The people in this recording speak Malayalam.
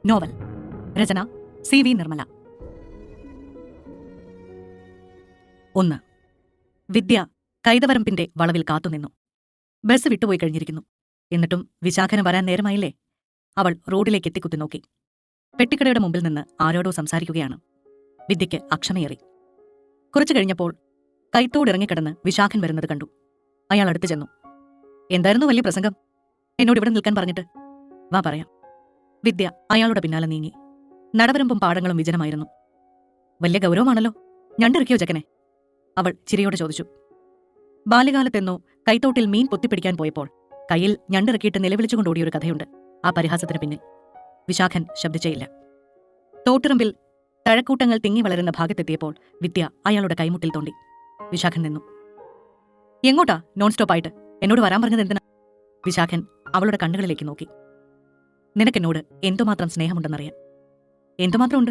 നോവൽ. രചന CV നിർമ്മല. 1. വിദ്യ കൈതവരമ്പിന്റെ വളവിൽ കാത്തുനിന്നു. ബസ് വിട്ടുപോയി കഴിഞ്ഞിരിക്കുന്നു. എന്നിട്ടും വിശാഖന് വരാൻ നേരമായില്ലേ? അവൾ റോഡിലേക്ക് എത്തിക്കുത്തി നോക്കി. പെട്ടിക്കടയുടെ മുമ്പിൽ നിന്ന് ആരോടോ സംസാരിക്കുകയാണ്. വിദ്യയ്ക്ക് അക്ഷമയേറി. കുറച്ചു കഴിഞ്ഞപ്പോൾ കൈത്തോടിറങ്ങിക്കിടന്ന് വിശാഖൻ വരുന്നത് കണ്ടു. അയാൾ അടുത്തു ചെന്നു. എന്തായിരുന്നു വലിയ പ്രസംഗം? എന്നോട് ഇവിടെ നിൽക്കാൻ പറഞ്ഞിട്ട്. വാ പറയാം. വിദ്യ അയാളുടെ പിന്നാലെ നീങ്ങി. നടവരമ്പും പാടങ്ങളും വിജനമായിരുന്നു. വലിയ ഗൗരവമാണല്ലോ. ഞണ്ടിറക്കിയോ ചെക്കനെ? അവൾ ചിരിയോടെ ചോദിച്ചു. ബാല്യകാലത്തെന്നോ കൈത്തോട്ടിൽ മീൻ പൊത്തിപ്പിടിക്കാൻ പോയപ്പോൾ കയ്യിൽ ഞണ്ടിറക്കിയിട്ട് നിലവിളിച്ചുകൊണ്ടോടിയൊരു കഥയുണ്ട് ആ പരിഹാസത്തിന് പിന്നിൽ. വിശാഖൻ ശബ്ദിച്ചേയില്ല. തോട്ടിറമ്പിൽ തഴക്കൂട്ടങ്ങൾ തിങ്ങി വളരുന്ന ഭാഗത്തെത്തിയപ്പോൾ വിദ്യ അയാളുടെ കൈമുട്ടിൽ തോണ്ടി. വിശാഖൻ നിന്നു. എങ്ങോട്ടാ നോൺ സ്റ്റോപ്പായിട്ട്? എന്നോട് വരാൻ പറഞ്ഞത് എന്തിനാ? വിശാഖൻ അവളുടെ കണ്ണുകളിലേക്ക് നോക്കി. നിനക്കെന്നോട് എന്തുമാത്രം സ്നേഹമുണ്ടെന്നറിയാൻ. എന്തുമാത്രമുണ്ട്?